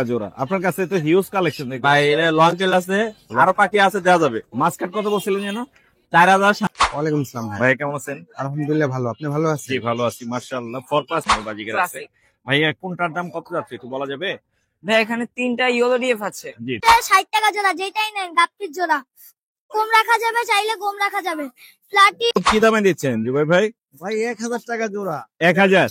জোড়া আপনার কাছে তো হিউজ কালেকশন দেখি ভাই এটা লং টেল আছে, আরো পাখি আছে, দেওয়া যাবে। মাস্কাট কত বলছিলেন যেন? 4000। ওয়ালাইকুম আসসালাম ভাই। ভাই কেমন আছেন? আলহামদুলিল্লাহ ভালো, আপনি ভালো আছেন? জি ভালো আছি মাশাআল্লাহ। ফরপাস বাজিগার আছে ভাইয়া, কোনটার দাম কত যাচ্ছে একটু বলা যাবে? ভাই এখানে 3টা ইয়েলো ডিএফ আছে। জি 60 টাকা জোড়া, যেটাই নেন গাপ্পির জোড়া। কম রাখা যাবে, চাইলে কম রাখা যাবে। প্লাটি কি দামে দিচ্ছেন জুবাই ভাই? ভাই 1000 টাকা জোড়া। 1000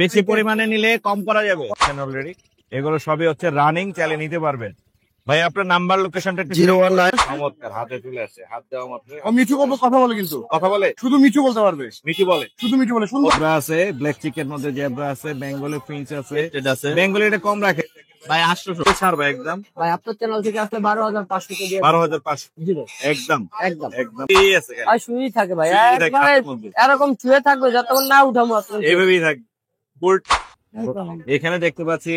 বেশি পরিমাণে নিলে কম করা যাবে অলরেডি। এগুলো সবই হচ্ছে রানিং, চালিয়ে নিতে পারবেন। ভাই আপনার নাম্বার লোকেশনটা একটু 019 চমৎকার, হাতে চলে আসে, হাত দেওয়া মাত্র ও মিঠু কথা বলে, কিন্তু কথা বলে, শুধু মিঠু বলতে পারবে, মিঠি বলে, শুধু মিঠু বলে। শুনবো জেব্রা আছে, ব্ল্যাক চিকের মধ্যে জেব্রা আছে, বেঙ্গলি প্রিন্স আছে, এটা আছে বেঙ্গলি এটা কম রাখে ভাই 800। ছাড়বে একদম ভাই আপনার চ্যানেল থেকে আসলে 12500 কে দিয়ে 12,500 জি ভাই, একদম একদম। একদম এই আছে খালি। আর শুয়েই থাকে ভাই, শুয়েই থাকে, একবারে হাতের মধ্যে। এরকম শুয়ে থাকবে যতক্ষণ না উঠাবো আপনার। এইভাবেই থাকবে ফুল। এখানে দেখতে পাচ্ছি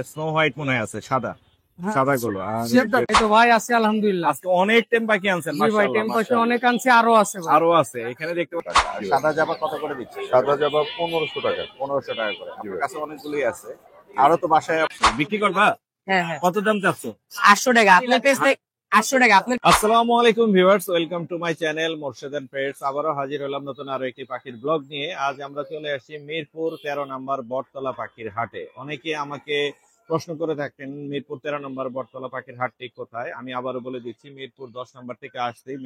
স্নো হোয়াইট মনে হয় আছে, সাদা সাদা গুলো। আর এই তো ভাই আছে আলহামদুলিল্লাহ। আজকে অনেক টেম পাখি আনছেন জি ভাই, মাশাআল্লাহ, টেম্পাসে মাশাআল্লাহ। অনেক আনছে, আরো আছে ভাই। আরো আছে এখানে দেখতে পাচ্ছি। সাদা জামা কত করে দিচ্ছে? সাদা জবা 1500 টাকা। 1500 টাকা করে। আপনার কাছে অনেকগুলোই আছে, আরো তো বাসায় আছে। বিক্রি করবা? হ্যাঁ হ্যাঁ, কত দাম চাচ্ছ? 800 টাকা আপনার পেজ থেকে। 800 টাকা আপনার। আসসালামু আলাইকুম viewers, welcome to my channel Morshed and pets. আবারও হাজির হলাম নতুন আরো একটি পাখির ব্লগ নিয়ে। আজ আমরা চলে আসছি মিরপুর 13 নম্বর বটতলা পাখির হাটে। অনেকে আমাকে প্রশ্ন করে থাকেন মিরপুর 13 নম্বর বটতলা পাখির হাটটি কোথায়। আমি আবারও বলে দিচ্ছি, মিরপুর 10 নম্বর থেকে আসতেই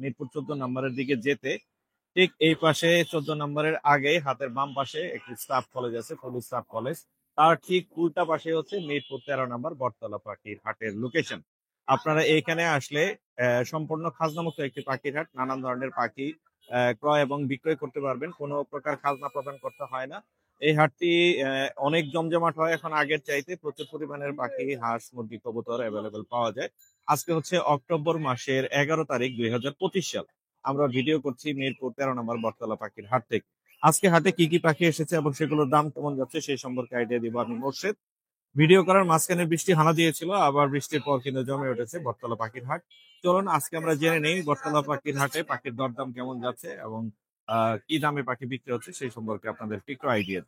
মিরপুর 14 নম্বরের দিকে যেতে ঠিক এই পাশে 14 নম্বরের আগে হাতের বাম পাশে একটি স্টাফ কলেজ আছে, পুলিশ স্টাফ কলেজ। তার ঠিক উল্টা পাশে হচ্ছে মিরপুর 13 নম্বর বটতলা পাখির হাটের লোকেশন। আপনারা এইখানে আসলে সম্পূর্ণ খাজনামুক্ত একটি পাখির হাট, নানান ধরনের পাখি ক্রয় এবং বিক্রয় করতে পারবেন, কোনো প্রকার খাজনা প্রদান করতে হয় না। এই হাটটি অনেক জমজমাট হয় এখন আগের চাইতে, প্রচুর পরিমাণের পাখি, হাঁস, মুরগি, কবুতর অ্যাভেলেবেল পাওয়া যায়। আজকে হচ্ছে অক্টোবর মাসের 11 তারিখ 2025 সাল। আমরা ভিডিও করছি মিরপুর 13 নম্বর বটতলা পাখির হাট থেকে। আজকে হাটে কি কি পাখি এসেছে এবং সেগুলোর দাম কেমন যাচ্ছে সেই সম্পর্কে আইডিয়া দিব আমি মোর্শেদ। ভিডিও করার মাঝখানে বৃষ্টি হানা দিয়েছিল, আবার বৃষ্টির পর কিন্তু জমে উঠেছে বটতলা পাখির হাট। চলুন আজকে আমরা জেনে নেই বটতলা পাখির হাটে পাখির দরদাম কেমন যাচ্ছে এবং কি দামে পাখি বিক্রি হচ্ছে সেই সম্পর্কে আপনাদের একটু আইডিয়া।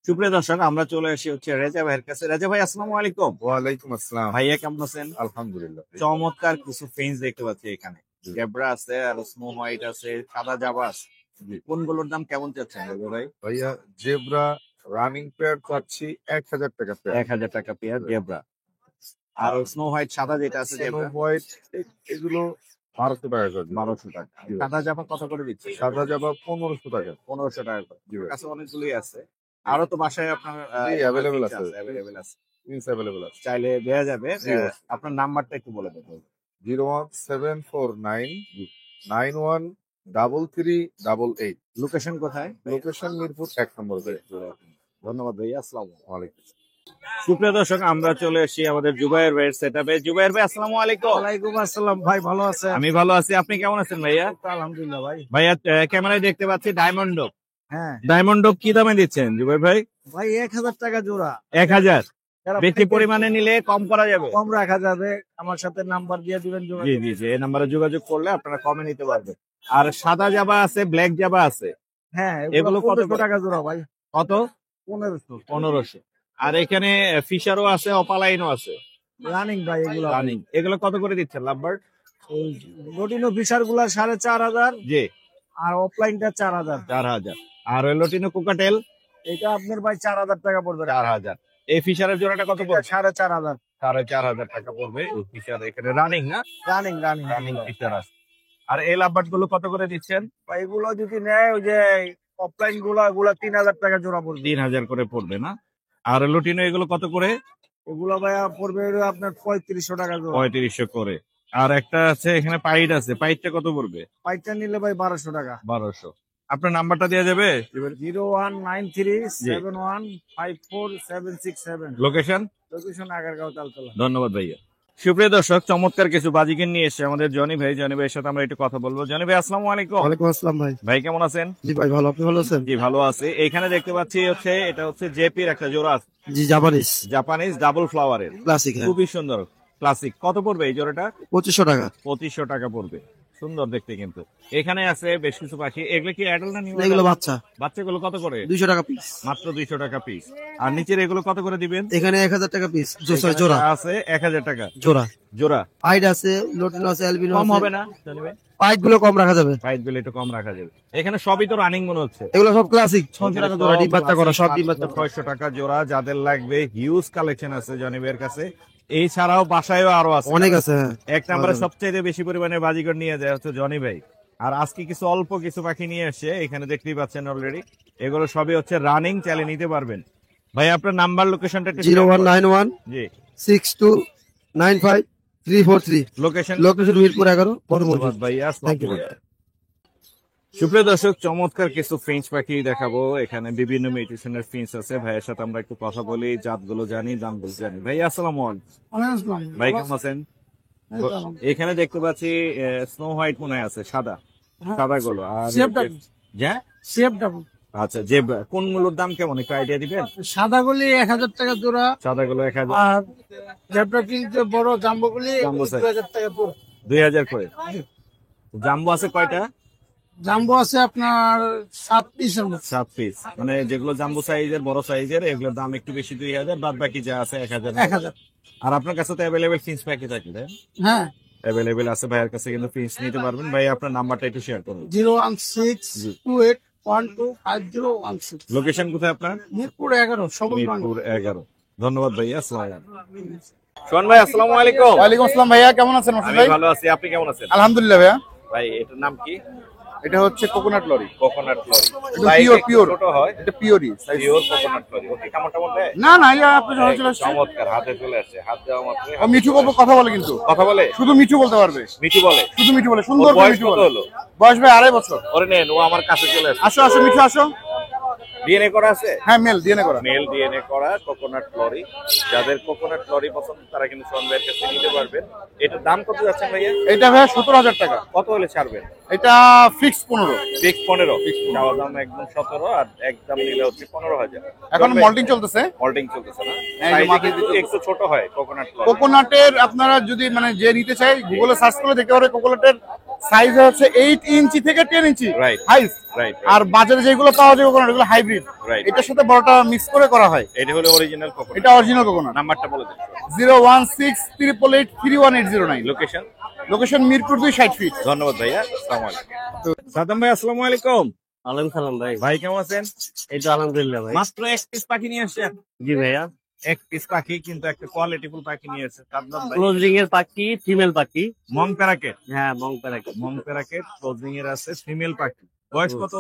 সুপ্রিয় দর্শক, আমরা চলে এসে হচ্ছে রেজা ভাইয়ের কাছে। রেজা ভাই আসসালামু আলাইকুম। ওয়ালাইকুম আসসালাম। ভাইয়া কেমন আছেন? আলহামদুলিল্লাহ। চমৎকার কিছু ফেন্স দেখতে পাচ্ছি এখানে, জেব্রা আছে আর স্নো হোয়াইট আছে, সাদা জাবা আছে। কোনগুলোর দাম কেমন চাচ্ছেন রেজা ভাই? ভাইয়া জেব্রা রানিং পেয়ার পাচ্ছি 1000 টাকা পেয়ার। 1000 টাকা পেয়ার জেব্রা। আর স্নো হোয়াইট সাদা যেটা আছে স্নো জেব্রা হোয়াইট এগুলো 1200 টাকা করে। 1200 টাকা। সাদা জামা কত করে দিচ্ছে? সাদা জবা 1500 টাকা। 1500 টাকা করে। জি ভাই। কাছে অনেকগুলোই আছে। আরো তো বাসায় আপনার জি, available আছে। অ্যাভেলেবেল আছে, প্রিন্স অ্যাভেলেবল আছে। চাইলে দেয়া যাবে। জি, আপনার নাম্বারটা একটু বলে দেবেন। 01749 913388। লোকেশন কোথায়? লোকেশন মিরপুর 1 নম্বর। ধন্যবাদ ভাইয়া, আসসালামু আলাইকুম। ওয়ালাইকুম। সুপ্রিয় দর্শক, আমরা চলে এসেছি আমাদের জুবাইর ভাইয়ের সেটআপে। জুবাইর ভাই আসসালামু আলাইকুম। ওয়ালাইকুম আসসালাম ভাই, ভালো আছেন? আমি ভালো আছি, আপনি কেমন আছেন ভাইয়া? আলহামদুলিল্লাহ ভাই। ভাইয়া ক্যামেরায় দেখতে পাচ্ছি ডায়মন্ড ডগ। হ্যাঁ ডায়মন্ড ডগ কি দামে দিচ্ছেন জুবাইর ভাই? ভাই 1000 টাকা জোড়া। 1000 যারা বেশি পরিমাণে নিলে কম করা যাবে? কম রাখা যাবে, আমার সাথে নাম্বার দিয়ে দিবেন। জি জি জি, এই নাম্বারে যোগাযোগ করলে আপনারা কমে নিতে পারবেন। আর সাদা জাবা আছে, ব্ল্যাক জাবা আছে, হ্যাঁ এগুলো এগুলো কত 1500 টাকা জোড়া ভাই। কত? 1500 1500। আর এখানে ফিশারও আছে, অপালাইনও আছে, রানিং ভাই এগুলো। রানিং। এগুলো কত করে দিচ্ছেন লাভবার্ড? রোটিনো ফিশার গুলা 4500, জি আর অফলাইনটা 4000। 4000। আর ওই লটিনো কোকাটেল এটা আপনার ভাই 4000 টাকা পড়বে। 4000। এই ফিশারের জোড়াটা কত পড়বে? 4500। 4500 টাকা পড়বে এই ফিশার। এখানে রানিং না? রানিং রানিং রানিং ফিশার আছে। আর এই লাভবার্ড গুলো কত করে দিচ্ছেন? ভাই এগুলো যদি নেয়, ওই যে অফলাইন গুলা 3000 টাকা জোড়া পড়বে। 3000 করে পড়বে না? আর লটিনো এগুলো কত করে? এগুলো ভাইয়া পড়বে হলো আপনার 3500 টাকা জোড়া। 3500 করে। আর একটা আছে এখানে পাইট আছে, পাইটটা কত পড়বে? পাইপটা নিলে ভাই 1200 টাকা। 1200। আপনার নাম্বারটা দেওয়া যাবে? 0193715477। লোকেশন? লোকেশন আগারগাঁও তালতলা। ধন্যবাদ ভাইয়া। সুপ্রিয় দর্শক, চমৎকার কিছু বাজিকের নিয়ে এসে আমাদের জনি ভাই। জনি ভাইয়ের সাথে আমরা একটু কথা বলবো। জনি ভাই আসসালামু আলাইকুম। ওয়ালাইকুম আসসালাম ভাই। ভাই কেমন আছেন? জি ভাই ভালো, আপনি ভালো আছেন? জি ভালো আছে। এখানে দেখতে পাচ্ছি হচ্ছে এটা হচ্ছে জেপির একটা জোড়া আছে, জি জাপানিজ জাপানিজ ডাবল ফ্লাওয়ারের, ক্লাসিক। হ্যাঁ খুবই সুন্দর ক্লাসিক। কত পড়বে এই জোড়াটা? 2500 টাকা। 2500 টাকা পড়বে। সুন্দর দেখতে কিন্তু। এখানে আছে বেশ কিছু পাখি, এগুলো কি অ্যাডাল্ট না নিউ? এগুলো বাচ্চা, বাচ্চাগুলো কত করে? 200 টাকা পিস। মাত্র 200 টাকা পিস। আর নিচের এগুলো কত করে দিবেন? এখানে 1000 টাকা পিস, এখানে জোড়া আছে 1000 টাকা জোড়া। জোড়া। হাইড আছে, লোটিনো আছে, অ্যালবিনো কম আছে। হবে না জানি ভাই? হাইড গুলো কম রাখা যাবে। প্রাইস গুলো একটু কম রাখা যাবে। এখানে সবই তো রানিং মনে হচ্ছে। এগুলো সব ক্লাসিক, 600 টাকা জোড়া, ডিম বাচ্চা করা, সব ডিম বাচ্চা করা। 600 টাকা জোড়া। যাদের লাগবে হিউজ কালেকশন আছে জনি ভাইয়ের কাছে। এছাড়াও বাসায়ও আরো আছে, অনেক আছে। হ্যাঁ, এক নম্বরে সবচেয়ে বেশি পরিমাণে বাজিগর নিয়ে যায় হচ্ছে জনি ভাই। আর আজকে কিছু অল্প কিছু পাখি নিয়ে আসছে, এখানে দেখতেই পাচ্ছেন অলরেডি। এগুলো সবই হচ্ছে রানিং, চালিয়ে নিতে পারবেন। ভাই আপনার নাম্বার লোকেশনটা একটু 0191 জি 6295 343। লোকেশন লোকেশন মিরপুর 11 বড় মসজিদ। ধন্যবাদ ভাইয়া। Thank you. সুপ্রিয় দর্শক, চমৎকার কিছু ফিঞ্চ পাখি দেখাবো। এখানে বিভিন্ন মিউটেশনের ফিঞ্চ আছে। ভাইয়ের সাথে আমরা একটু কথা বলি, জাতগুলো জানি, দামগুলো জানি। ভাই আসসালামু আলাইকুম। ভাই কেমন আছেন? এখানে দেখতে পাচ্ছি স্নো হোয়াইট মনে হয় আছে, সাদা সাদা গুলো। আর আচ্ছা, যে কোনগুলোর দাম কেমন একটু আইডিয়া দিবেন? সাদাগুলি 1000 টাকা জোড়া, সাদা গুলো 1000, আর ল্যাপটপ কিন্তু বড় জাম্বোগুলি জাম্বো সাইজ 2000 টাকা জোড়া। 2000 করে। জাম্বো আছে কয়টা? জাম্বো আছে আপনার 7 পিসের মতো। 7 পিস। মানে যেগুলো জাম্বো সাইজের, বড় সাইজের, এগুলোর দাম একটু বেশি 2000, বাদ বাকি যা আছে 1000। 1000। আর আপনার কাছে তো অ্যাভেলেবেল ফিঞ্চ পাখি থাকে, তাই? হ্যাঁ, অ্যাভেলেবেল আছে, ভাইয়ের কাছে কিন্তু ফিঞ্চ নিতে পারবেন। ভাই আপনার নাম্বারটা একটু শেয়ার করুন। 01628121016। লোকেশন কোথায় আপনার? মিরপুর 11 সবল মিরপুর 11। ধন্যবাদ ভাইয়া। আসসালামু আলাইকুম। শোন ভাই আসসালামু আলাইকুম। ওয়ালাইকুম আসসালাম ভাইয়া, কেমন আছেন? আমি ভালো আছি, আপনি কেমন আছেন? আলহামদুলিল্লাহ ভাইয়া। ভাই এটার নাম কি? এটা হচ্ছে কোকোনাট লরি। Coconut lory. এটা পিওর ছোট হয়, এটা পিওরই। Pure coconut lory. ওকে, কেমন কেমন দেয়? না না, ইয়া আপনি যখন চলে আসছেন। চমৎকার, হাতে চলে আসছে। হাত দেওয়া মাত্র ও মিঠু বাবু কথা বলে, কিন্তু কথা বলে, শুধু মিঠু বলতে পারবে। মিঠু বলে, শুধু মিঠু বলে, ওর সুন্দর করে বয়স মিঠু কত বলে। হলো? বয়স ভাই 2.5 বছর। ওরে নেন, ও আমার কাছে চলে আসছে। আসো আসো মিঠু আসো। ডিএনএ করা আছে? হ্যাঁ, মেল ডিএনএ করা। মেল ডিএনএ করা কোকোনাট লরি। যাদের কোকোনাট লরি পছন্দ তারা কিন্তু সনভাইয়ের কাছে নিতে পারবেন। এটার দাম কত যাচ্ছে ভাইয়া? এটা ভাইয়া 17,000 টাকা। কত হলে ছাড়বেন? এটা ফিক্স 15। ফিক্স 15। চাওয়া দাম একদম 17, আর একদম নিলে হচ্ছে 15,000। এখন মল্টিং চলতেছে। হোল্ডিং চলতেছে না? এই যে সাইজে মাথায় কিন্তু দিতে- একটু ছোট হয় কোকোনাট লরি। কোকোনাটের আপনারা যদি মানে যে নিতে চাই, গুগলে সার্চ করে দেখতে পারে। কোকোনাটের সাইজ হচ্ছে 8 ইঞ্চি থেকে 10 ইঞ্চি Right. হাইট। রাইট। আর বাজারে যেগুলো পাওয়া যায় কোকোনাট, এগুলো হাইব্রিড। Right. এটার সাথে বড়টা মিক্স করে করা হয়। এটা হলো অরিজিনাল কোকোনাট। এটা অরিজিনাল কোকোনাট। নাম্বারটা বলে দিন। 01688311809। লোকেশন? Location Mirpur 2 60 feet. ধন্যবাদ ভাইয়া। আসসালামু আলাইকুম। সাদাম ভাই আসসালামু আলাইকুম। ওয়ালাইকুম সালাম ভাই। ভাই কেমন আছেন? এই তো আলহামদুলিল্লাহ ভাই। মাত্র এক পিস পাখি নিয়ে আসছেন? জি ভাইয়া। এক পিস পাখি, কিন্তু একটা কোয়ালিটিফুল পাখি নিয়ে আসছে। তার নাম ভাই ক্লোজিং এর পাখি, ফিমেল পাখি। মং প্যারাকেট। হ্যাঁ, মং প্যারাকি। মং প্যারাকেট ক্লোজিং এর আছে, ফিমেল পাখি। বয়স কত?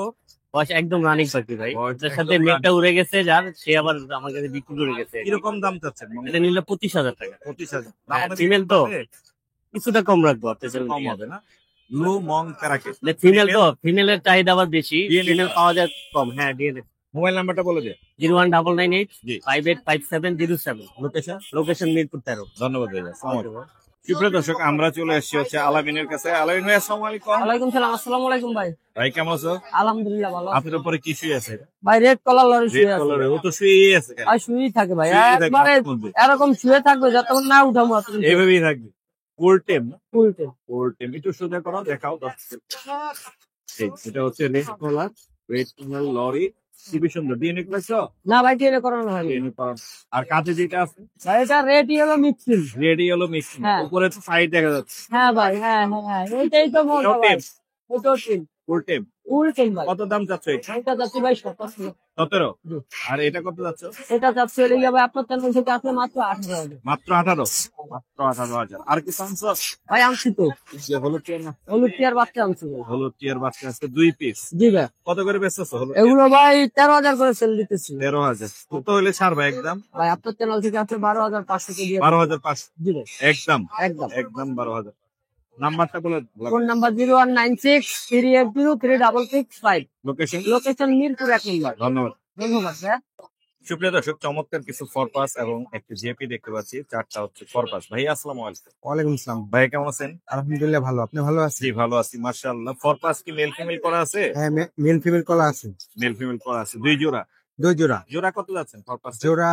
বয়স একদম রানিং পাখি ভাই। বয়স যার একদম সাথে মেঘটা উড়ে গেছে, যার সে আবার আমার কাছে বিক্রি করে গেছে। কিরকম দাম চাচ্ছেন? এটা নিলে 25,000 টাকা। 25,000। ফিমেল তো কিছুটা কম রাখবো আপনার জন্য। কম হবে না? ব্লু মং প্যারাকেট। ফিমেল তো, ফিমেলের চাহিদা আবার বেশি, DNA ফিমেল পাওয়া যায় কম। হ্যাঁ, ডিএনএ। মোবাইল নাম্বারটা বলে দে। 01998 জি। 585707। লোকেশন? লোকেশন মিরপুর 13। ধন্যবাদ ভাইয়া। আসসালামু আলাইকুম। সুপ্রিয় দর্শক, আমরা চলে এসেছি হচ্ছে আলামিনের কাছে। আলামিন ভাই আসসালামু আলাইকুম। ওয়ালাইকুম সালাম। আসসালামু আলাইকুম ভাই। ভাই কেমন আছো? আলহামদুলিল্লাহ ভালো আছি। আপনার উপরে কি শুয়ে আছে? ভাই রেড কলার লরি শুয়ে রেড আছে। কালারে। ও তো শুয়েই আছে কেন? আর শুয়েই থাকে ভাই, শুয়েই থাকে, একবারে হাতের মধ্যে। এরকম শুয়ে থাকবে যতক্ষণ না উঠাবো। এইভাবেই থাকবে। ফুল টেম না? উল্টে ফুল টেম। একটু সোজা করো, দেখাও। এই, এটা হচ্ছে রেড কলার, রেড কলার লরি। খুবই সুন্দর। ডিএনএ করেছো? না ভাই, টিএনএ করানো হয়নি ডিএনএ করা। আর কাছে যেটা আছে ভাই, এটা red yellow mixing. Red yellow mixing. হ্যাঁ। উপরে তো সাইড দেখা যাচ্ছে। হ্যাঁ ভাই, হ্যাঁ হ্যাঁ, এইটাই তো মজা এটাও ভাই। টেম? এটাও টিম। ফুল টেম। উল্টে ভাই। কত দাম চাচ্ছ এটা? এটা যাচ্ছে ভাই 17। 17। জি। আর এটা কত যাচ্ছ? এটা যাচ্ছে হলে ভাই আপনার চ্যানেল থেকে আসলে মাত্র 18,000। মাত্র 18। মাত্র 18,000। আর কি আনছ? ভাই আনছি তো, যে হলুদ টিয়ার না? হলুদ টিয়ার বাচ্চা আনছি ভাই। হলুদ টিয়ার বাচ্চা আছে 2 পিস। জি ভাই। কত করে বেচতেছো হলুদ? এগুলো ভাই 13,000 করে সেল দিতেছি। 13,000। কত হলে ছাড়বা একদম? ভাই আপনার চ্যানেল থেকে আসলে 12,500 কে দিয়ে 12,500। জি ভাই। একদম একদম। একদম 12,000। নাম্বারটা বলে। Phone number 01963823665। Location? Location Mirpur 1 নম্বর। ধন্যবাদ। ধন্যবাদ ভাই। সুপ্রিয় দর্শক, চমৎকার কিছু ফরপাস এবং একটি জেপি দেখতে পাচ্ছি। 4টা হচ্ছে ফরপাস। ভাই আসসালামু আলাইকুম। ওয়ালাইকুম আসসালাম। ভাই কেমন আছেন? আলহামদুলিল্লাহ ভালো, আপনি ভালো আছেন? জি ভালো আছি মাশাআল্লাহ। ফরপাস কি মেল ফিমেল করা আছে? হ্যাঁ, মেল ফিমেল কলা আছে। মেল ফিমেল করা আছে 2 জোড়া। 2 জোড়া। জোড়া কত যাচ্ছেন ফরপাস? জোড়া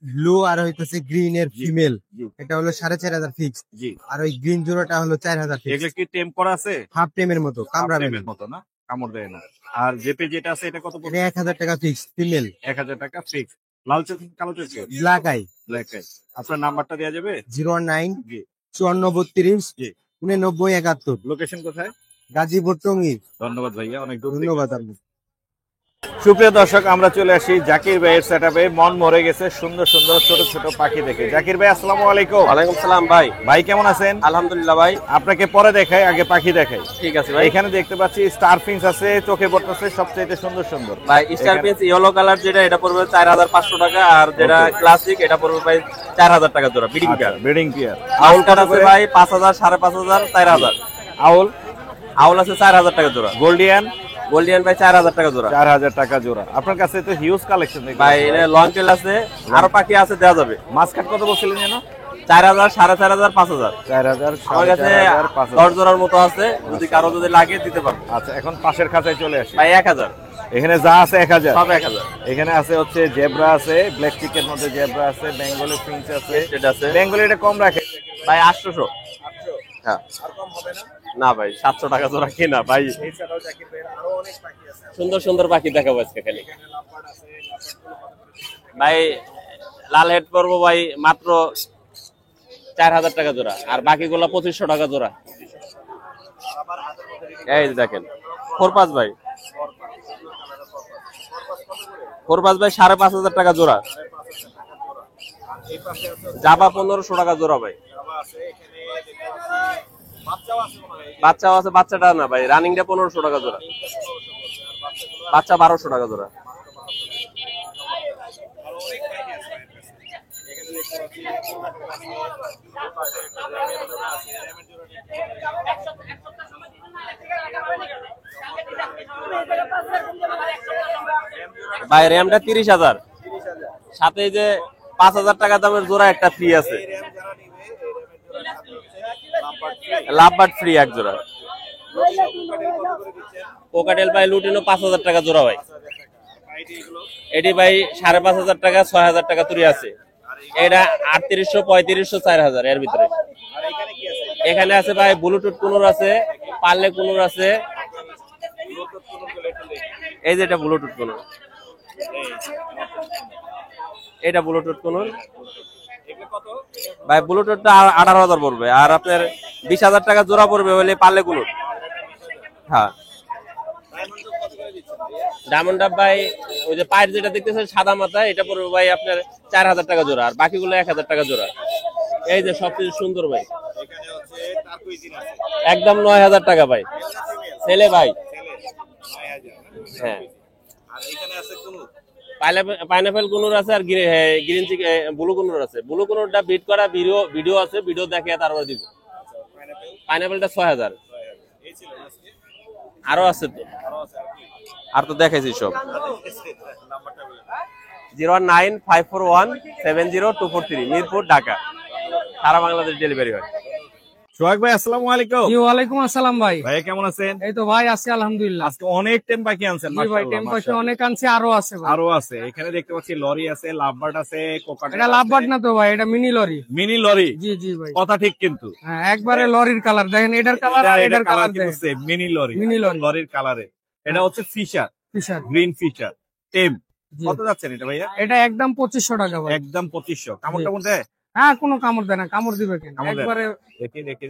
ব্লু আর হইতেছে গ্রিন এর জি, ফিমেল, জি। এটা হলো 4,500 ফিক্স। জি, আর ওই গ্রিন জোড়াটা হলো 4,000 ফিক্স। এগুলো কি টেম করা আছে? হাফ টেমের মতো, কামড়াবে না। টেমের মতো না, কামড় দেয় না। আর জেপে যেটা আছে এটা কত এটা পড়বে? 1,000 টাকা ফিক্স ফিমেল, 1000 টাকা ফিক্স। লাল চোখ কালো চোখ ব্ল্যাক আই। Black eye. আপনার নাম্বারটা দেওয়া যাবে? 09 জি। 5432 জি। 89 71, লোকেশন কোথায়? গাজীপুর টঙ্গী। ধন্যবাদ ভাইয়া, অনেক দূর থেকে। ধন্যবাদ আপনাকে। সুপ্রিয় দর্শক, আমরা চলে আসি জাকির ভাইয়ের সেটআপে। মন ভরে গেছে সুন্দর সুন্দর ছোট ছোট পাখি দেখে। জাকির ভাই আসসালামু আলাইকুম। ওয়ালাইকুম সালাম ভাই। ভাই কেমন আছেন? আলহামদুলিল্লাহ ভাই। আপনাকে পরে দেখাই, আগে পাখি দেখাই। ঠিক আছে ভাই। এখানে দেখতে পাচ্ছি স্টার ফিন্স আছে, চোখে পড়তেছে সবচেয়ে সুন্দর সুন্দর। ভাই স্টার পিস ইয়েলো কালার যেটা, এটা পড়বে 4500 টাকা। আর যেটা Okay. ক্লাসিক, এটা পড়বে ভাই 4000 টাকা জোড়া বিডিং পেয়ার। Breeding pair. আউল কাট আছে ভাই 5000, 5500, 4000। আউল আউল আছে 4000 টাকা জোড়া। গোল্ডিয়ান গোল্ডিয়ান ভাই 4000 টাকা জোড়া। 4000 টাকা জোড়া। আপনার কাছে তো হিউজ কালেকশন দেখি ভাই এটা লং টেল আছে, আরো পাখি আছে, দেওয়া যাবে। মাসকাট কত বলছিলেন যেন? 4000, 4500, 5000। 4000 আমার কাছে 4500। 10 জোড়ার মতো আছে, যদি কারো যদি লাগে দিতে পারবো। আচ্ছা, এখন পাশের খাঁচায় চলে আসি। ভাই 1000, এখানে যা আছে 1000। সব 1000। এখানে আছে হচ্ছে জেব্রা আছে, ব্ল্যাক চিকের মধ্যে জেব্রা আছে, বেঙ্গলি ফিঞ্চ আছে। এটা আছে বেঙ্গলি এটা কম রাখে ভাই 800। হ্যাঁ না ভাই 700 টাকা জোড়া কিনা ভাই। সুন্দর সুন্দর পাখি দেখাবো আজকে খালি। ভাই লাল হেড পড়বো ভাই মাত্র 4000 টাকা জোড়া, আর বাকিগুলো 2500 টাকা জোড়া। এই যে দেখেন ফোরপাস ভাই, ফোরপাস ভাই 5500 টাকা জোড়া। জাবা 1500 টাকা জোড়া ভাই। বাচ্চাও আছে, বাচ্চাটা না ভাই, রানিংটা 1500 টাকা জোড়া, বাচ্চা 1200 টাকা জোড়া। ভাই র্যামটা 30,000, সাথে এই যে 5000 টাকা দামের জোড়া একটা ফ্রি আছে, লাভবার্ড ফ্রি এক জোড়া। কোকাটেল ভাই লুটিনো 5000 টাকা জোড়া ভাই। এটি ভাই 5500 টাকা, 6000 টাকা তুরি আছে। এটা 3800, 3500, 4000 এর ভিতরে। এখানে আছে ভাই ব্লুটুথ কুনুর আছে, পার্লে কুনুর আছে। এই যে এটা ব্লুটুথ কুনুর, এটা ব্লুটুথ কুনুর ভাই। ব্লুটুথটা 18,000 পড়বে, আর আপনার 20,000 টাকা জোড়া পড়বে হলে পার্লে কুনুর। হ্যাঁ ডায়মন্ড ডাব ভাই ওই যে পায়ের যেটা দেখতেছেন সাদা মাথা, এটা পড়বে ভাই আপনার 4000 টাকা জোড়া, আর বাকিগুলো 1000 টাকা জোড়া। এই যে সবচেয়ে সুন্দর ভাই, একদম 9000 টাকা ভাই, ছেলে ভাই। হ্যাঁ পাইনাপেল কুনুর আছে, আর গ্রিন ব্লু কুনুর আছে। ব্লু কুনুরটা বিট করা ভিডিও আছে, ভিডিও দেখে তারপর দিব। পাইনাপেলটা 6000। আরো আছে তো, আর তো দেখাইছি সব। 015417024 মিরপুর, ঢাকা। সারা বাংলাদেশ ডেলিভারি হয়। সোহাগ ভাই আসসালামু আলাইকুম। জি ওয়ালাইকুম আসসালাম ভাই। ভাই কেমন আছেন? এই তো ভাই আছি আলহামদুলিল্লাহ। আজকে অনেক টেম পাখি আনছেন। জি ভাই মাশাআল্লাহ, টেম্পাসে মাশাআল্লাহ। অনেক আনছি, আরো আছে ভাই। আরো আছে, এখানে দেখতে পাচ্ছি লরি আছে, লাভবার্ড আছে, কোকাটেল। এটা লাভবার্ড না তো ভাই, এটা মিনি লরি। Mini lory. জি জি ভাই, কথা ঠিক কিন্তু। হ্যাঁ একবারে লরির কালার দেখেন, এটার কালার আর এটার কালার দেখেন। Mini lorry, mini lorry. লরির কালারে। এটা হচ্ছে ফিশার, ফিশার গ্রিন ফিশার টেম। জি। কত যাচ্ছেন এটা ভাইয়া? এটা একদম 2500 টাকা ভাই। একদম 2500। কামড় জি। টামড় দেয়? হ্যাঁ কোনো কামড় দেয় না, কামড় দিবে কেন? কামড় দেয় না। একবারে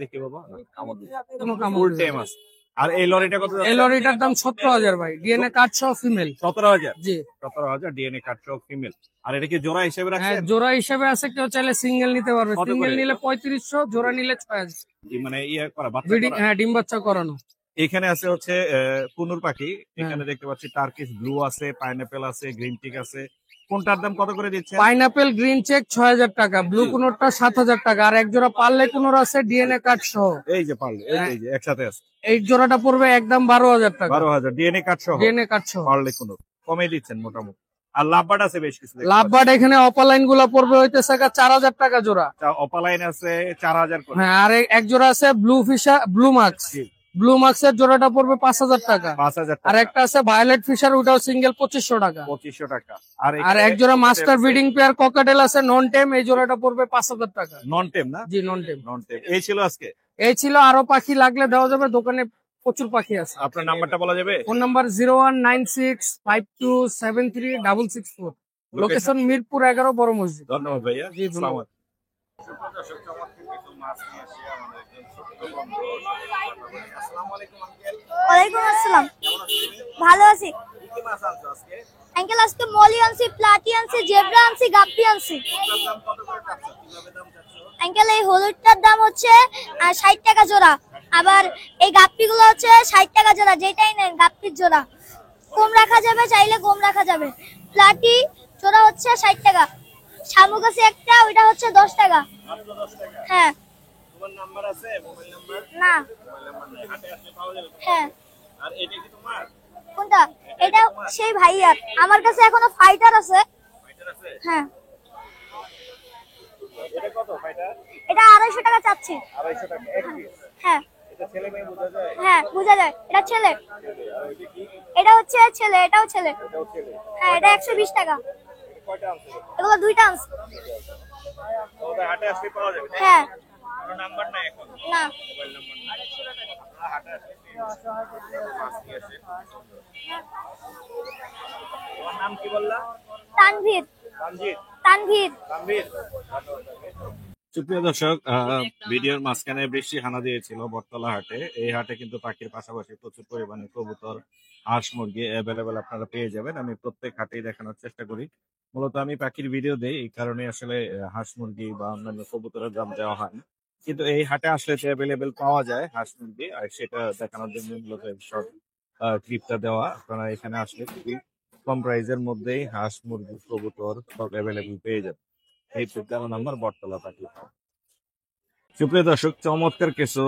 দেখি বাবা, কামড় দেয়। কোনো কামড় ফুল দিবে টেম না। আছে। আর এই লরিটা কত এই যাচ্ছে? লরিটার দাম 17000 ভাই, ডিএনএ কার্ড সহ ফিমেল। 17000। জি 17000 ডিএনএ কার্ড সহ ফিমেল। আর এটা কি জোড়া হিসেবে হ্যাঁ রাখছেন? জোড়া হিসেবে আছে, কেউ চাইলে সিঙ্গেল নিতে পারবে। কত করে? সিঙ্গেল নিলে 3500, জোড়া নিলে 6000। মানে ইয়ে করা বাচ্চা ব্রিডিং, করা? হ্যাঁ ডিম বাচ্চা করানো। এখানে আছে হচ্ছে কুনুর পাখি। এখানে দেখতে পাচ্ছি টার্কিশ ব্লু আছে, পাইনাপেল আছে, গ্রিন টিক আছে। কোনটার দাম কত করে দিচ্ছেন? পাইনাপেল গ্রিন চেক 6000 টাকা, ব্লু কুনোরটা 7000 টাকা, আর এক জোড়া পার্লে কুনোর আছে ডিএনএ কার্ড সহ। এই যে পারলে, এই যে একসাথে আছে। এই জোড়াটা পড়বে একদম 12000 টাকা, 12000 ডিএনএ কার্ড সহ। ডিএনএ কার্ড সহ। পারলে কোনো কমে দিচ্ছেন মোটামুটি। আর লাভবার্ড আছে বেশ কিছু। লাভবার্ড এখানে অপালাইন গুলা পড়বে হইতেছে 4000 টাকা জোড়া। অপালাইন আছে 4000 করে। হ্যাঁ আর এক জোড়া আছে ব্লু ফিশার, ব্লু মার্কস, জি। ব্লু মাক্সের জোড়াটা পড়বে 5,000 টাকা। 5,000 আর টাকা, একটা আছে ভায়োলেট ফিশার, ওটাও সিঙ্গেল 2500 টাকা। 2500 টাকা। আর এক জোড়া মাস্টার ব্রিডিং পেয়ার ককাটেল আছে নন টেম, এই জোড়াটা পড়বে 5,000 টাকা। নন টেম না? জি নন টেম। নন টেম। এই ছিল আজকে। এই ছিল, আরো পাখি লাগলে দেওয়া যাবে, দোকানে প্রচুর পাখি আছে। আপনার নাম্বারটা বলা যাবে? Phone number 019652736664। লোকেশন মিরপুর 11 বড় মসজিদ। ধন্যবাদ ভাইয়া। জি, ধন্যবাদ। ওয়ালাইকুম আসসালাম। ভালো আছি আঙ্কেল। আজকে মলি আনছি, প্লাটি আনছি, জেব্রা আনছি, গাপ্পি আনছি। আঙ্কেল এই হলুদটার দাম হচ্ছে 60 টাকা জোড়া, আবার এই গাপ্পি গুলো হচ্ছে 60 টাকা জোড়া, যেটাই নেন গাপ্পির জোড়া। কম রাখা যাবে, চাইলে কম রাখা যাবে। প্লাটি জোড়া হচ্ছে 60 টাকা। শামুক আছে একটা, ওইটা হচ্ছে 10 টাকা। হ্যাঁ। তোমার নাম্বার আছে? Mobile number? না। হাটে আসলে পাওয়া যাবে? হ্যাঁ। আর এটা কি তোমার? কোনটা? এটা সেই ভাইয়ার। আমার কাছে এখনো ফাইটার আছে। ফাইটার আছে? হ্যাঁ। এটা কত ফাইটার? এটা 250 টাকা চাচ্ছি। 250 টাকা এক পিস। হ্যাঁ। এটা ছেলে মেয়ে বোঝা যায়? হ্যাঁ বোঝা যায়, এটা ছেলে। আর এটা কি? এটা হচ্ছে ছেলে, এটাও ছেলে। এটাও ছেলে। হ্যাঁ, এটা 120 টাকা। এটা কয়টা আনছে? এগুলো দুইটা আনছি। ওটা হাটে আসলে পাওয়া যাবে? হ্যাঁ। কোনো নাম্বার নাই এখন? না। মোবাইল নাম্বার নাই। আপনারা হাটে আসলে মাছ নিয়ে আসে। তোমার নাম কি বললা? তানভীর। রঞ্জিত? তানভীর। তানভীর। সুপ্রিয় দর্শক, ভিডিওর মাঝখানে বৃষ্টি হানা দিয়েছিল বটতলা হাটে। এই হাটে কিন্তু পাখির পাশাপাশি প্রচুর পরিমাণে কবুতর, হাঁস, মুরগি অ্যাভেলেবেল আপনারা পেয়ে যাবেন। আমি প্রত্যেক হাটেই দেখানোর চেষ্টা করি। মূলত আমি পাখির ভিডিও দেই, এই কারণে আসলে হাঁস, মুরগি বা অন্যান্য কবুতরের দাম দেওয়া হয় না। কিন্তু এই হাটে আসলে অ্যাভেলেবেল পাওয়া যায় হাঁস, মুরগি, আর সেটা দেখানোর জন্য মূলত শর্ট ক্লিপটা দেওয়া। আপনারা এখানে আসলে খুবই কম প্রাইসের মধ্যেই হাঁস, মুরগি, কবুতর সব অ্যাভেলেবেল পেয়ে যাবেন। এই 13 নম্বর বটতলা পাখি। সুপ্রিয় দর্শক, চমৎকার কিছু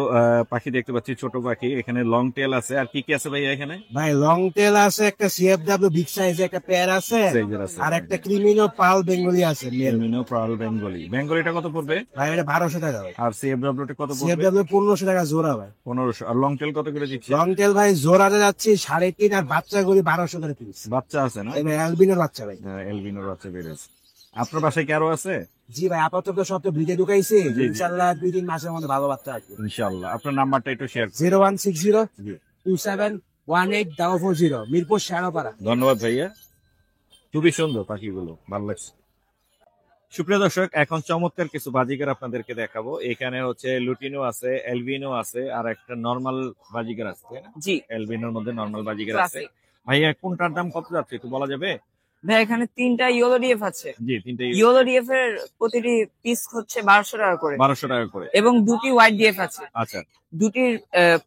পাখি দেখতে পাচ্ছি, ছোট পাখি। এখানে লং টেল আছে, আর কি কি আছে ভাইয়া এখানে? ভাই লং টেল আছে, একটা সিএফডব্লিউ বিগ সাইজ একটা পেয়ার আছে, Size-এর আছে। আর একটা ক্রিমিনো পাল বেঙ্গলি আছে মেল। এলমিনো পার্ল বেঙ্গলি। বেঙ্গলিটা কত পড়বে? ভাই এটা 1200 টাকা ভাই। আর সিএফডব্লিউ টা কত পড়বে? সিএফডব্লিউ 1500 টাকা জোড়া ভাই। 1500। আর লং টেল কত করে দিচ্ছে? লং টেল ভাই জোড়াতে যাচ্ছি 3.5, আর বাচ্চা করি 1200 করে পিস। বাচ্চা আছে না? এবার অ্যালবিনোর বাচ্চা ভাই। এলবিনোর বাচ্চা বেড়েছে। আপনার বাসায় কি আরো আছে? জি ভাই, আপাতত সব তো ব্রিডে ঢুকাইছি, জি। ইনশাআল্লাহ 2-3 মাসের মধ্যে ভালো বাচ্চা আসবে। ইনশাআল্লাহ। আপনার নাম্বারটা একটু শেয়ার করুন। 0160271840, মিরপুর শেরাপাড়া। ধন্যবাদ ভাইয়া, খুবই সুন্দর পাখিগুলো, ভালো লাগছে। সুপ্রিয় দর্শক, এখন চমৎকার কিছু বাজিকার আপনাদেরকে দেখাবো। এখানে হচ্ছে লুটিনো আছে, এলবিনো আছে, আর একটা নরমাল বাজিকার আছে, তাই না? জি, এলবিনোর মধ্যে নরমাল বাজিকার আছে। ক্লাসিক। ভাইয়া কোনটার দাম কত যাচ্ছে একটু বলা যাবে? ভাই এখানে 3টা ইয়েলো ডিএফ আছে। জি, তিনটে ইয়েলো ডিএফ এর প্রতিটি পিস হচ্ছে 1200 টাকা করে, 1200 টাকা করে। এবং দুটি হোয়াইট ডিএফ আছে। আচ্ছা, দুটির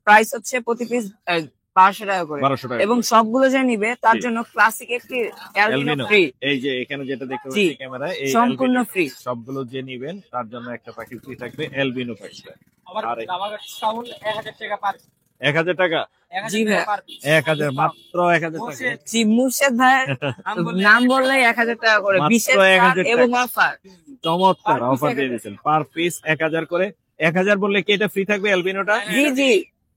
প্রাইস হচ্ছে প্রতি পিস 1200 টাকা করে, 1200 টাকা। এবং সবগুলো যে নিবে তার জি। জন্য ক্লাসিক একটি অ্যালবিনো এলবিনো ফ্রি, এই যে এখানে যেটা দেখতে জি, পাচ্ছি ক্যামেরায়, এই সম্পূর্ণ albino ফ্রি। সবগুলো যে নিবেন তার জন্য একটা পাখি ফ্রি থাকবে, এলবিনো পাখিটা। আর 1000 টাকা পার। 1000 টাকা? জি ভাই, 1000, মাত্র 1000 টাকা। জি মুর্শেদ ভাইয়ের নাম বললে 1000 টাকা করে, মাত্র বিশেষ 1000 এবং টাকা। অফার। চমৎকার Per piece অফার দিয়ে 1000 দিয়েছেন, পার পিস 1000 করে। 1000 বললে কি এটা ফ্রি থাকবে এলবিনোটা? জি জি,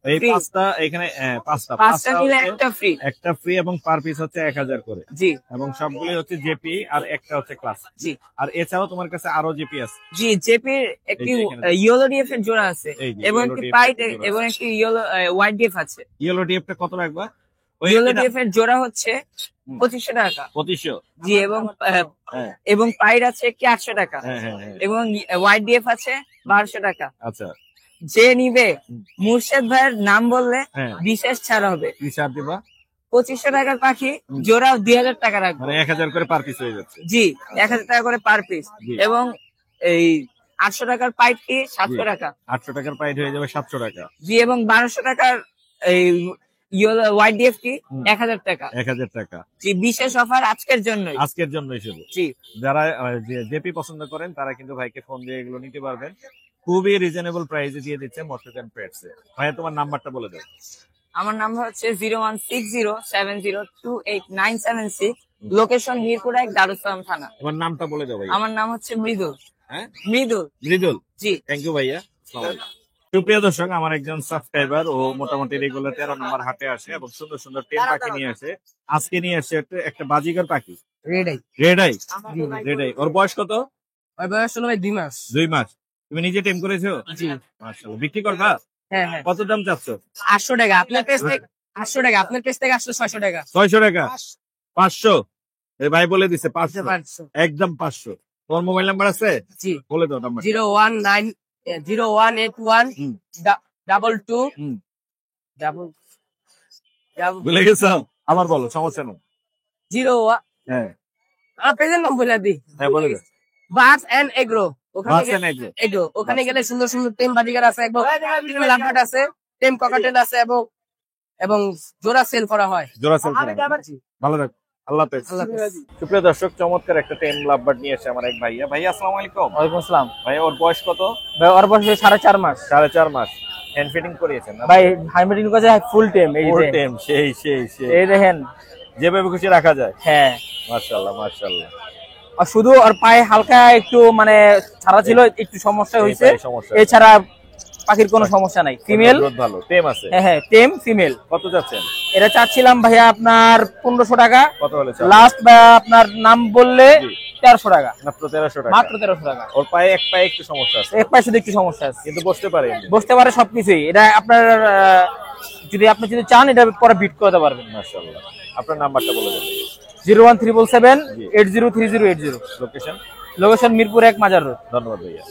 এই free। পাঁচটা এখানে, পাঁচটা নিলে হচ্ছে একটা ফ্রি। একটা ফ্রি, এবং পার পিস হচ্ছে 1000 করে। জি এবং সবগুলো হচ্ছে জেপি, আর একটা হচ্ছে ক্লাস। জি আর এছাড়াও তোমার কাছে আরো জেপি আছে? জি, জেপির একটি এই যে এখানে। ইয়েলো ডিএফ এর জোড়া আছে, এই যে এবং yellow একটি DF পাইট এর জোড়া এবং একটি ইয়েলো হোয়াইট ডিএফ আছে। ইয়েলো ডিএফটা কত রাখবা? ওই ইয়েলো এটা- ডিএফ এর জোড়া হচ্ছে 2500 টাকা। 2500? জি, এবং হ্যাঁ এবং পাইট আছে একটি 800 টাকা, হ্যাঁ হ্যাঁ হ্যাঁ। এবং হোয়াইট ডিএফ আছে 1200 টাকা। আচ্ছা, যে নিবে মুর্শেদ ভাইয়ের নাম বললে হ্যাঁ। বিশেষ ছাড় হবে। কি ছাড় দিবা? 2500 টাকার পাখি জোড়া 2000 টাকা রাখবে। মানে 1000 করে পার পিস হয়ে যাচ্ছে। জি, 1000 টাকা করে পার পিস, জি। এবং এই 800 টাকার পাইট কি 700 টাকা। 800 টাকার পাইট হয়ে যাবে 700 টাকা। জি, এবং 1200 টাকার এই ইয়েলো হোয়াইট ডিএফ কি 1000 টাকা। 1000 টাকা জি, বিশেষ অফার আজকের জন্যই। আজকের জন্যই শুধু। জি, যারা জেপি পছন্দ করেন তারা কিন্তু ভাইকে ফোন দিয়ে এগুলো নিতে পারবেন, খুবই রিজনেবল প্রাইসে দিয়ে দিচ্ছে মোর্শেদ এন্ড পেটসে। ভাইয়া তোমার নাম্বারটা বলে দাও। আমার নাম্বার হচ্ছে 016070289976, লোকেশন মিরপুর 1, দারুসালাম থানা। তোমার নামটা বলে দাও ভাই। আমার নাম হচ্ছে মৃদুল। হ্যাঁ, মৃদুল। মৃদুল। জি, থ্যাংক ইউ ভাইয়া। আসসালামু আলাইকুম। সুপ্রিয় দর্শক, আমার একজন সাবস্ক্রাইবার ও মোটামুটি রেগুলার 13 নম্বর হাটে আসে এবং সুন্দর সুন্দর টেম পাখি নিয়ে আসে। আজকে নিয়ে আসছে একটা বাজিগার পাখি, red eye. Red eye. Red eye, ওর বয়স কত? ওই বয়স হলো ভাই 2 মাস। 2 মাস। তুমি নিজে টেম করেছো? জি। মাশাআল্লাহ। বিক্রি করবা? হ্যাঁ হ্যাঁ। কত দাম চাচ্ছ? 800 টাকা আপনার পেজ থেকে, 800 টাকা আপনার পেজ থেকে আসলে 600 টাকা। 600 টাকা? 500? এই ভাই বলে দিছে 500, 500 একদম 500। তোমার মোবাইল নাম্বার আছে? জি। বলে দাও নাম্বার। 0181 22 ভুলে গেছো? আবার বলো, সমস্যা নেই। 01 হ্যাঁ পেজের নাম বলে দিই। হ্যাঁ বলে দাও। বাস এন্ড এগ্রো। বাস এন্ড এগ্রো। এগ্রো ওখানে গেলে সুন্দর সুন্দর টেম বাজিগার আছে এবং লাম্পাট আছে, টেম ককাটেল আছে এবং এবং জোড়া সেল করা হয়। জোড়া সেল করা। ভালো থাকো, আল্লাহ হাফেজ। সুপ্রিয় দর্শক, চমৎকার একটা টেম লাভবার্ড নিয়ে এসে আমার এক ভাইয়া। ভাইয়া আসসালামু আলাইকুম। ওয়ালাইকুম আসসালাম। ভাই ওর বয়স কত? ভাই ওর বয়স 4.5 মাস। 4.5 মাস। হ্যান্ড ফিটিং করিয়েছেন না? ভাই হাইমেটিং কাছে ফুল টেম, এই ফুল যে টেম, সেই সেই সেই। এই দেখেন, যেভাবে খুশি রাখা যায়। হ্যাঁ মাশাআল্লাহ মাশাআল্লাহ। আর শুধু ওর পায়ে হালকা একটু মানে ছাড়া ছিল, একটু সমস্যা হয়েছে, এইটাই সমস্যা। এছাড়া পাখির কোনো সমস্যা নাই। ফিমেল, গ্রোথ ভালো, টেম আছে। হ্যাঁ হ্যাঁ টেম ফিমেল। কত যাচ্ছেন? এটা চাচ্ছিলাম ভাইয়া আপনার 1500 টাকা। কত হলে চান? লাস্ট বা আপনার নাম বললে 1300 টাকা। মাত্র 1300 টাকা। মাত্র 1300 টাকা। ওর পায়ে এক পায়ে একটু সমস্যা আছে, এক পায়ে শুধু একটু সমস্যা আছে, কিন্তু বসতে পারে। বসতে পারে সবকিছুই। এটা আপনার যদি আপনি যদি চান এটা পরে বিট করতে পারবেন। মাশাআল্লাহ। আপনার নাম্বারটা বলে দেন। 01377 803080। লোকেশন? লোকেশন মিরপুর 1 মাজার রোড। ধন্যবাদ ভাইয়া।